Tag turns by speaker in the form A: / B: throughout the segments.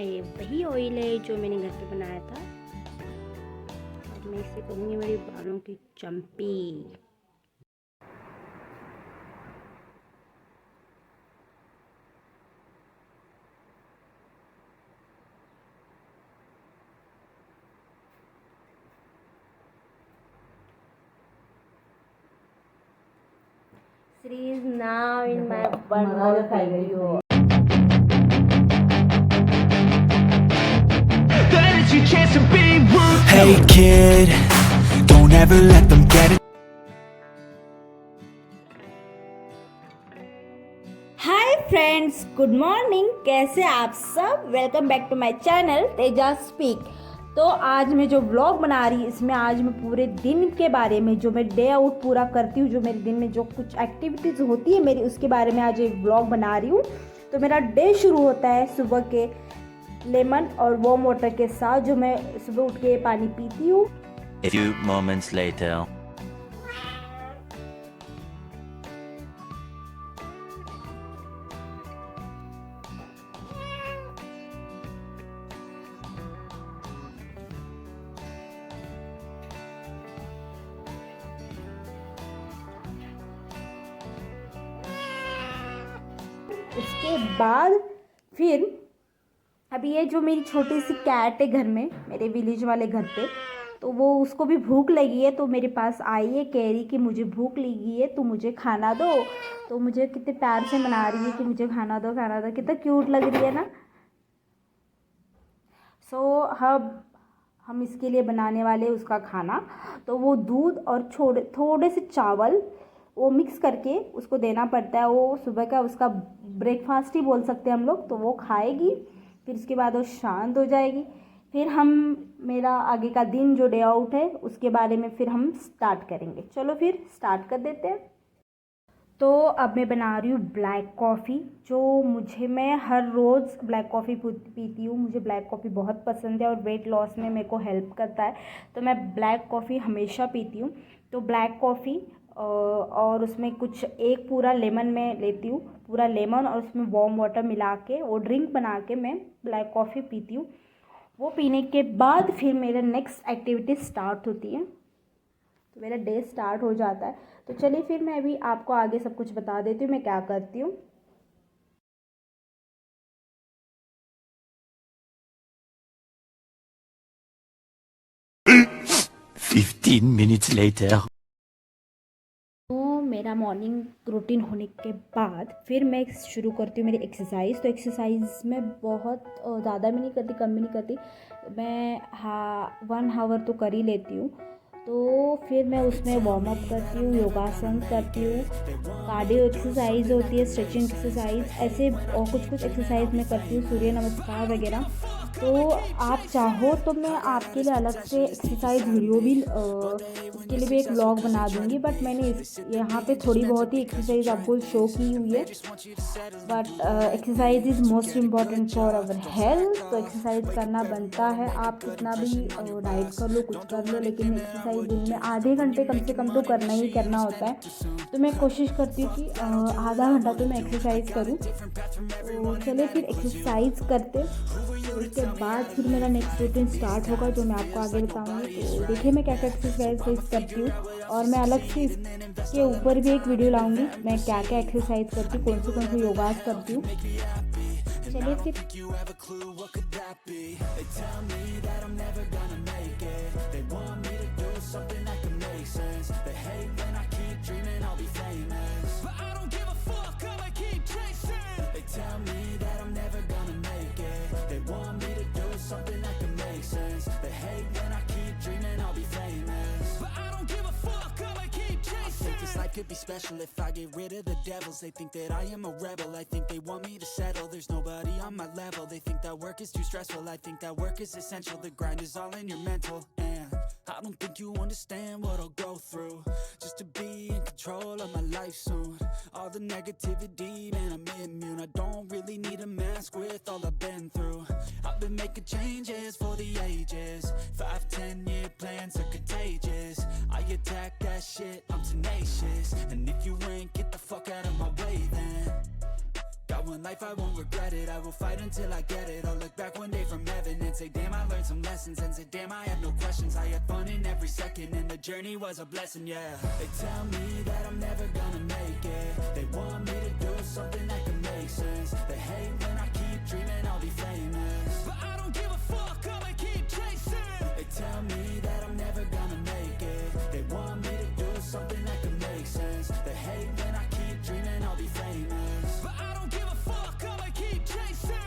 A: ये वही ऑयल है जो मैंने घर पे बनाया था और मैं इसे करूँगी मेरे बालों की champi. Sri is now in my one more video.
B: Hey kid, don't ever let them get it.
A: Hi friends, good morning. कैसे आप सब? Welcome back to my channel Teja speak. तो आज मैं जो व्लॉग बना रही हूँ इसमें आज मैं पूरे दिन के बारे में, जो मैं डे आउट पूरा करती हूँ, जो मेरे दिन में जो कुछ एक्टिविटीज़ होती है मेरी, उसके बारे में आज एक व्लॉग बना रही हूँ। तो मेरा डे शुरू होता है सुबह के लेमन और वार्म वाटर के साथ, जो मैं सुबह उठ के पानी पीती हूँ।
B: A few moments later.
A: उसके बाद फिर अभी ये जो मेरी छोटी सी कैट है घर में, मेरे विलेज वाले घर पे, तो वो उसको भी भूख लगी है, तो मेरे पास आई है, कह रही कि मुझे भूख लगी है तो मुझे खाना दो। तो मुझे कितने प्यार से मना रही है कि मुझे खाना दो खाना दो। कितना क्यूट लग रही है ना। हम इसके लिए बनाने वाले उसका खाना। तो वो दूध और थोड़े से चावल वो मिक्स करके उसको देना पड़ता है। वो सुबह का उसका ब्रेकफास्ट ही बोल सकते हैं हम लोग। तो वो खाएगी, फिर उसके बाद वो शांत हो जाएगी। फिर हम मेरा आगे का दिन जो डे आउट है उसके बारे में फिर हम स्टार्ट करेंगे। चलो फिर स्टार्ट कर देते हैं। तो अब मैं बना रही हूँ ब्लैक कॉफ़ी, जो मैं हर रोज़ ब्लैक कॉफ़ी पीती हूँ। मुझे ब्लैक कॉफ़ी बहुत पसंद है और वेट लॉस में मेरे को हेल्प करता है, तो मैं ब्लैक कॉफ़ी हमेशा पीती हूँ। तो ब्लैक कॉफ़ी और उसमें कुछ एक पूरा लेमन में लेती हूँ, पूरा लेमन, और उसमें वार्म वाटर मिला के वो ड्रिंक बना के मैं ब्लैक कॉफ़ी पीती हूँ। वो पीने के बाद फिर मेरा नेक्स्ट एक्टिविटी स्टार्ट होती है, तो मेरा डे स्टार्ट हो जाता है। तो चलिए फिर मैं अभी आपको आगे सब कुछ बता देती हूँ मैं क्या करती हूँ।
B: Fifteen minutes later.
A: तो मेरा मॉर्निंग रूटीन होने के बाद फिर मैं शुरू करती हूँ मेरी एक्सरसाइज। तो एक्सरसाइज में बहुत ज़्यादा भी नहीं करती, कम भी नहीं करती, मैं 1 आवर तो कर ही लेती हूँ। तो फिर मैं उसमें वार्म अप करती हूँ, योगासन करती हूँ, कार्डियो एक्सरसाइज होती है, स्ट्रेचिंग एक्सरसाइज, ऐसे और कुछ एक्सरसाइज मैं करती हूँ, सूर्य नमस्कार वगैरह। तो आप चाहो तो मैं आपके लिए अलग से एक्सरसाइज वीडियो भी उसके लिए भी एक व्लॉग बना दूँगी, बट मैंने यहाँ पे थोड़ी बहुत ही एक्सरसाइज आपको शो की हुई है। But exercise is most important for our health. तो एक्सरसाइज करना बनता है, आप कितना भी डाइट कर लो, कुछ कर लो, लेकिन एक्सरसाइज दिन में आधे घंटे कम से कम तो करना ही करना होता है। तो मैं कोशिश करती हूँ कि आधा घंटा तो मैं एक्सरसाइज करूँ। तो चलिए फिर एक्सरसाइज करते, तो उसके बाद फिर मेरा नेक्स्ट रूटीन स्टार्ट होगा, जो मैं आपको आगे बताऊँगी। तो देखिए मैं क्या क्या एक्सरसाइज करती हूँ, और मैं अलग से इसके ऊपर भी एक वीडियो लाऊंगी मैं क्या क्या एक्सरसाइज करती हूँ, कौन से योगास करती हूँ। चलिए फिर।
C: Could be special if I get rid of the devils. They think that I am a rebel. I think they want me to settle. There's nobody on my level. They think that work is too stressful. I think that work is essential. The grind is all in your mental. And I don't think you understand what I'll go through just to be in control of my life soon. All the negativity, man, I'm immune. I don't really need a mask with all I've been through. I've been making changes for the ages. 5-10 year plans are contagious. I attack that shit, I'm tenacious. And if you ain't, get the fuck out of my way then. Got got one life, I won't regret it. I will fight until I get it. I'll look back one day from heaven and say, damn, I learned some lessons. And say, damn, I had no questions. I had fun in every second, and the journey was a blessing, yeah. They tell me that I'm never gonna make it. They want me to do something that can make sense. They hate when I keep dreaming I'll be famous, but I don't give a fuck, I'ma keep chasing. They tell me that I'm never gonna make it. They want me to do something that can make sense. They hate when I keep dreaming I'll be famous, but I don't give a fuck, I'ma keep chasing.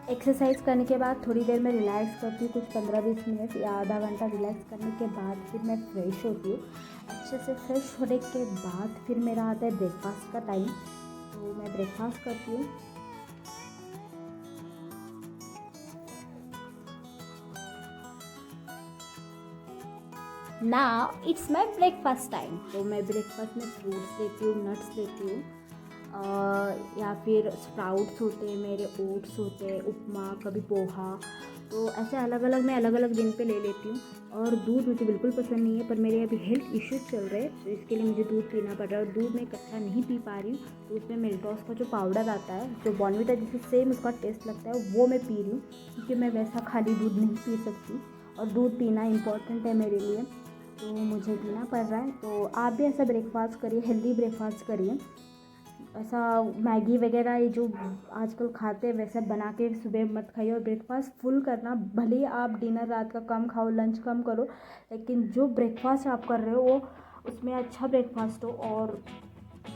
A: Exercise करने के बाद थोड़ी देर में relax करती हूँ, कुछ 15-20 minute या आधा घंटा रिलैक्स करने के बाद फिर मैं फ़्रेश होती हूँ। अच्छे से फ्रेश होने के बाद फिर मेरा आता है ब्रेकफास्ट का टाइम, तो मैं ब्रेकफास्ट करती हूँ। Now it's my breakfast time. तो मैं ब्रेकफास्ट में फ्रूट्स लेती हूँ, नट्स लेती हूँ, या फिर स्प्राउट्स होते हैं मेरे, ओट्स होते हैं, उपमा, कभी पोहा, तो ऐसे अलग अलग मैं अलग अलग दिन पे ले लेती हूँ। और दूध मुझे बिल्कुल पसंद नहीं है, पर मेरे अभी हेल्थ इश्यूज चल रहे हैं, तो इसके लिए मुझे दूध पीना पड़ रहा है। और दूध मैं कच्चा नहीं पी पा रही हूँ, तो उसमें मिल्टॉस का जो पाउडर आता है, जो बॉर्नविटा जिससे सेम उसका टेस्ट लगता है, वो मैं पी रही हूँ, क्योंकि मैं वैसा खाली दूध नहीं पी सकती और दूध पीना इम्पॉर्टेंट है मेरे लिए, तो मुझे पीना पड़ रहा है। तो आप भी ऐसा ब्रेकफास्ट करिए, हेल्दी ब्रेकफास्ट करिए। ऐसा मैगी वगैरह ये जो आजकल खाते हैं वैसा बना के सुबह मत खाइए। और ब्रेकफास्ट फुल करना, भले ही आप डिनर रात का कम खाओ, लंच कम करो, लेकिन जो ब्रेकफास्ट आप कर रहे हो वो उसमें अच्छा ब्रेकफास्ट हो और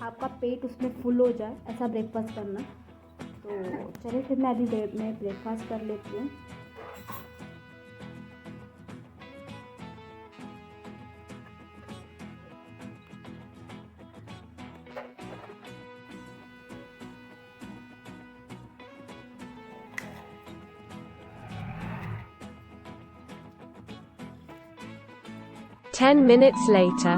A: आपका पेट उसमें फुल हो जाए, ऐसा ब्रेकफास्ट करना। तो तो चलिए फिर मैं अभी मैं ब्रेकफास्ट कर लेती हूँ।
D: Ten minutes later.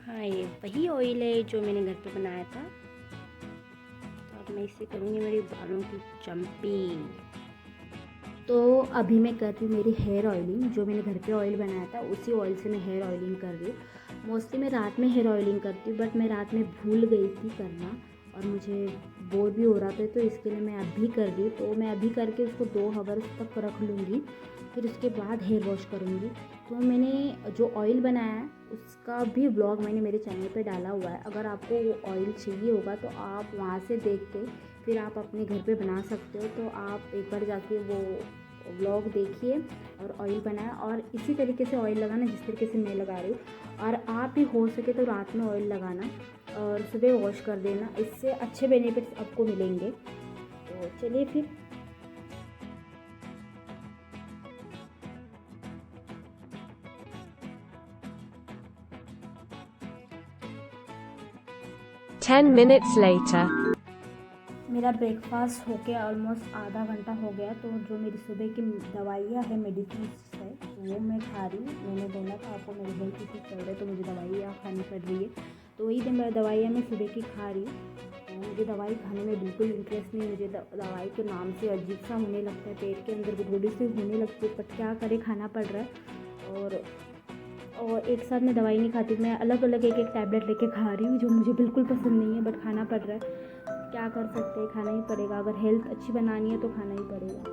A: हाँ, ये वही ऑयल है जो मैंने घर पे बनाया था। तो अब मैं इससे करूँगी मेरे बालों की जंपिंग। तो अभी मैं कर रही हूँ मेरी हेयर ऑयलिंग। जो मैंने घर पे ऑयल बनाया था उसी ऑयल से मैं हेयर ऑयलिंग कर रही हूँ। मोस्टली मैं रात में हेयर ऑयलिंग करती हूँ, बट मैं रात में भूल गई थी करना और मुझे बोर भी हो रहा था, तो इसके लिए मैं अभी कर रही हूँ। तो मैं अभी करके उसको 2 आवर्स तक रख लूँगी, फिर उसके बाद हेयर वॉश करूँगी। तो मैंने जो ऑयल बनाया है उसका भी व्लॉग मैंने मेरे चैनल पे डाला हुआ है। अगर आपको वो ऑयल चाहिए होगा तो आप वहाँ से देख के फिर आप अपने घर पे बना सकते हो। तो आप एक बार जाके वो व्लॉग देखिए और ऑयल बनाए, और इसी तरीके से ऑयल लगाना जिस तरीके से मैं लगा रही हूँ। और आप भी हो सके तो रात में ऑयल लगाना और सुबह वॉश कर देना, इससे अच्छे बेनिफिट्स आपको मिलेंगे। तो चलिए फिर।
D: Ten minutes later.
A: मेरा ब्रेकफास्ट हो के ऑलमोस्ट आधा घंटा हो गया। तो जो मेरी सुबह की दवाइयाँ है, मेडिसिन है, वो मैं खा रही हूँ। मैंने बोला था आपको मेरी हेल्थ इश्यूज चल रहे तो मुझे दवाइयाँ खानी पड़ रही है, तो वही दवाइयाँ मैं सुबह की खा रही हूँ। तो मुझे दवाई खाने में बिल्कुल इंटरेस्ट नहीं। मुझे दवाई के नाम से अजीब सा होने लगता है, पेट के अंदर गुदगुदी से होने लगती है, बट क्या करे, खाना पड़ रहा है। और एक साथ मैं दवाई नहीं खाती, मैं अलग अलग एक एक टैबलेट लेके खा रही हूँ, जो मुझे बिल्कुल पसंद नहीं है, बट खाना पड़ रहा है। क्या कर सकते हैं, खाना ही पड़ेगा। अगर हेल्थ अच्छी बनानी है तो खाना ही पड़ेगा।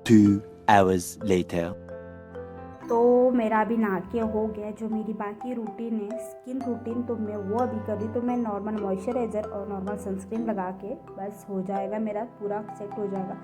B: 2 hours later.
A: तो मेरा अभी नहा के हो गया। जो मेरी बाकी रूटीन है, स्किन रूटीन, तो मैं वो अभी कर रही। तो मैं नॉर्मल मॉइस्चराइज़र और नॉर्मल सनस्क्रीन लगा के बस हो जाएगा, मेरा पूरा सेट हो जाएगा।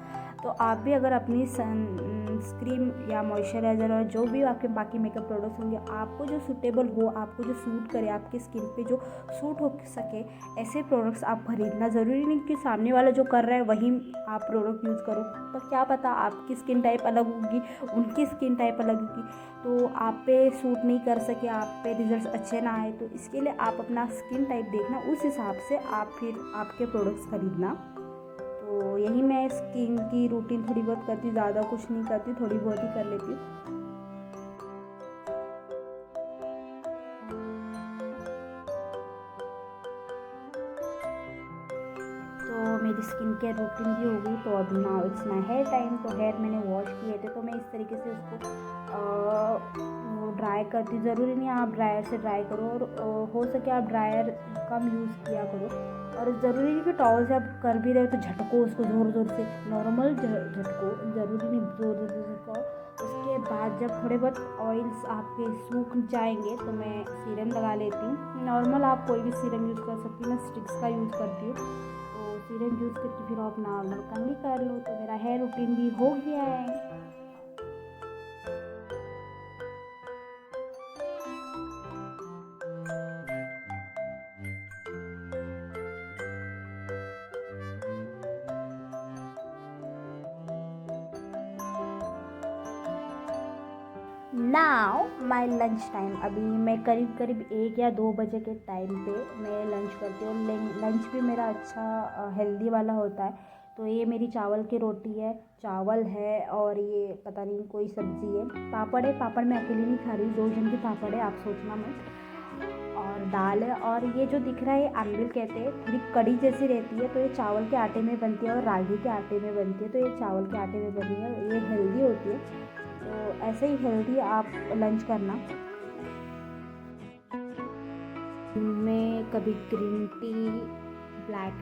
A: तो आप भी अगर अपनी सनस्क्रीन या मॉइस्चराइज़र और जो भी आपके बाकी मेकअप प्रोडक्ट्स होंगे, आपको जो सूटेबल हो, आपको जो सूट करे, आपकी स्किन पे जो सूट हो सके, ऐसे प्रोडक्ट्स आप खरीदना। ज़रूरी नहीं कि सामने वाला जो कर रहा है वही आप प्रोडक्ट यूज़ करो, तो क्या पता आपकी स्किन टाइप अलग होगी, उनकी स्किन टाइप अलग होगी, तो आप पे सूट नहीं कर सके, आप पे रिजल्ट्स अच्छे ना आए। तो इसके लिए आप अपना स्किन टाइप देखना, उस हिसाब से आप फिर आपके प्रोडक्ट्स खरीदना। तो यही मैं स्किन की रूटीन थोड़ी बहुत करती हूँ, ज़्यादा कुछ नहीं करती, थोड़ी बहुत ही कर लेती हूँ। तो मेरी स्किन केयर रूटीन भी हो गई। तो अब now it's my hair time. तो हेयर मैंने वॉश किए थे, तो मैं इस तरीके से उसको ड्राई करती। ज़रूरी नहीं आप ड्रायर से ड्राई करो, और हो सके आप ड्रायर कम यूज़ किया करो। और ज़रूरी नहीं कि टॉवल से आप कर भी रहे हो तो झटको उसको ज़ोर ज़ोर से, नॉर्मल झटको, ज़रूरी नहीं ज़ोर ज़ोर से झटको। उसके बाद जब थोड़े बहुत ऑयल्स आपके सूख जाएंगे तो मैं सीरम लगा लेती हूँ। नॉर्मल आप कोई भी सीरम यूज़ कर सकती हूँ, मैं स्टिक्स का यूज़ करती हूँ। तो सीरम यूज़ करके फिर आप नॉर्मल कंघी कर लो। तो मेरा हेयर रूटीन भी हो गया है। Now my lunch time. अभी मैं करीब करीब 1 या 2 बजे के टाइम पे मैं लंच करती हूँ। लंच भी मेरा अच्छा हेल्दी वाला होता है। तो ये मेरी चावल की रोटी है, चावल है, और ये पता नहीं कोई सब्ज़ी है, पापड़ है। पापड़ मैं अकेली नहीं खा रही हूँ, 2 जन की पापड़ है, आप सोचना मत। और दाल है, और ये जो दिख रहा है अम्बिल कहते हैं, थोड़ी कड़ी जैसी रहती है। तो ये चावल के आटे में बनती है और रागी के आटे में बनती है। तो ये चावल के आटे में बनी है, ये हेल्दी होती है। तो ऐसे ही हेल्दी आप लंच करना। मैं कभी ग्रीन टी, ब्लैक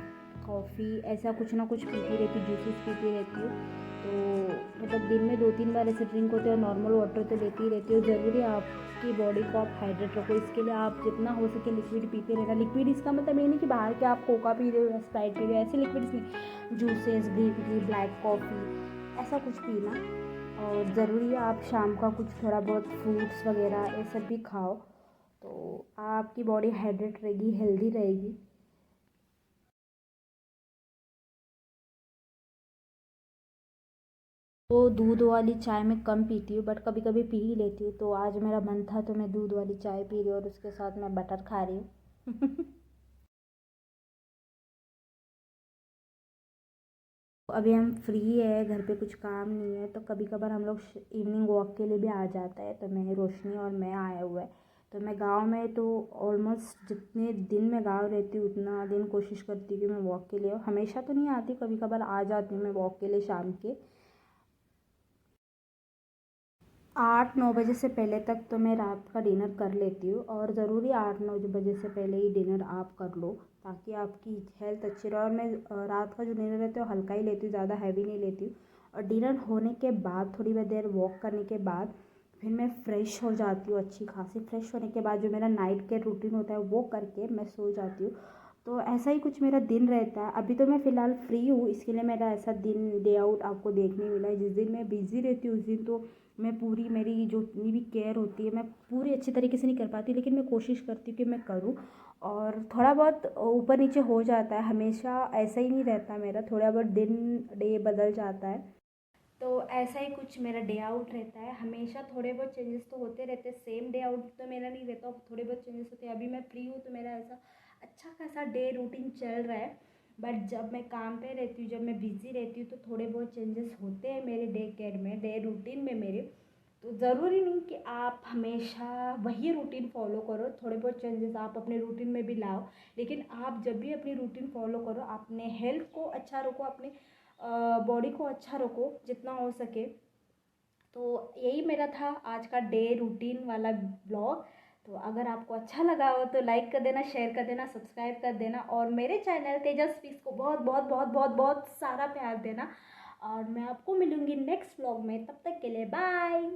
A: कॉफ़ी, ऐसा कुछ ना कुछ पीती रहती, जूसेस पीती रहती हूँ। तो मतलब दिन में 2-3 बार ऐसे ड्रिंक होते हैं, और नॉर्मल वाटर तो लेती ही रहती हूँ। ज़रूरी है आपकी बॉडी को आप हाइड्रेट रखो, इसके लिए आप जितना हो सके लिक्विड पीते रहना। लिक्विड इसका मतलब ये नहीं कि बाहर के आप कोका पी रहे हो या स्प्राइट पी रहे हो, ऐसे लिक्विड्स नहीं, juices, green tea, black coffee, ऐसा कुछ पीना। और ज़रूरी है आप शाम का कुछ थोड़ा बहुत फ्रूट्स वगैरह ये सब भी खाओ। तो आपकी बॉडी हाइड्रेट रहेगी, हेल्दी रहेगी। तो दूध वाली चाय मैं कम पीती हूँ, बट कभी कभी पी ही लेती हूँ। तो आज मेरा मन था तो मैं दूध वाली चाय पी रही हूँ और उसके साथ मैं बटर खा रही हूँ। अभी हम फ्री है, घर पे कुछ काम नहीं है, तो कभी कभार हम लोग इवनिंग वॉक के लिए भी आ जाता है। तो मैं, रोशनी और मैं आया हुआ है। तो मैं गांव में तो ऑलमोस्ट जितने दिन मैं गांव रहती हूँ उतना दिन कोशिश करती हूँ कि मैं वॉक के लिए, हमेशा तो नहीं आती, कभी कभार आ जाती हूँ मैं वॉक के लिए शाम के 8-9 बजे से पहले तक। तो मैं रात का डिनर कर लेती हूँ, और ज़रूरी 8-9 बजे से पहले ही डिनर आप कर लो ताकि आपकी हेल्थ अच्छी रहे। और मैं रात का जो डिनर रहता है वो हल्का ही लेती हूँ, ज़्यादा हैवी नहीं लेती हूँ। और डिनर होने के बाद थोड़ी देर वॉक करने के बाद फिर मैं फ़्रेश हो जाती हूँ, अच्छी खासी। फ्रेश होने के बाद जो मेरा नाइट केयर रूटीन होता है वो करके मैं सो जाती हूँ। तो ऐसा ही कुछ मेरा दिन रहता है। अभी तो मैं फ़िलहाल फ्री हूँ, इसके लिए मेरा ऐसा दिन डे आउट आपको देखने मिला है। जिस दिन मैं बिज़ी रहती हूँ उस दिन तो मैं पूरी, मेरी जो जितनी भी केयर होती है मैं पूरी अच्छी तरीके से नहीं कर पाती, लेकिन मैं कोशिश करती हूँ कि मैं करूँ। और थोड़ा बहुत ऊपर नीचे हो जाता है, हमेशा ऐसा ही नहीं रहता मेरा, थोड़ा बहुत दिन डे बदल जाता है। तो ऐसा ही कुछ मेरा डे आउट रहता है। हमेशा थोड़े बहुत चेंजेस तो होते रहते हैं, सेम डे आउट तो मेरा नहीं रहता, थोड़े बहुत चेंजेस होते हैं। अभी मैं फ्री हूँ तो मेरा ऐसा अच्छा खासा डे रूटीन चल रहा है। बट जब मैं काम पे रहती हूँ, जब मैं बिज़ी रहती हूँ तो थोड़े बहुत चेंजेस होते हैं मेरे डे केयर में, डे रूटीन में मेरे। तो ज़रूरी नहीं कि आप हमेशा वही रूटीन फॉलो करो, थोड़े बहुत चेंजेस आप अपने रूटीन में भी लाओ। लेकिन आप जब भी अपनी रूटीन फॉलो करो, अपने हेल्थ को अच्छा रखो, अपने बॉडी को अच्छा रखो जितना हो सके। तो यही मेरा था आज का डे रूटीन वाला ब्लॉग। तो अगर आपको अच्छा लगा हो तो लाइक कर देना, शेयर कर देना, सब्सक्राइब कर देना, और मेरे चैनल तेजस फीस को बहुत बहुत बहुत बहुत बहुत सारा प्यार देना। और मैं आपको मिलूँगी नेक्स्ट ब्लॉग में, तब तक के लिए बाय।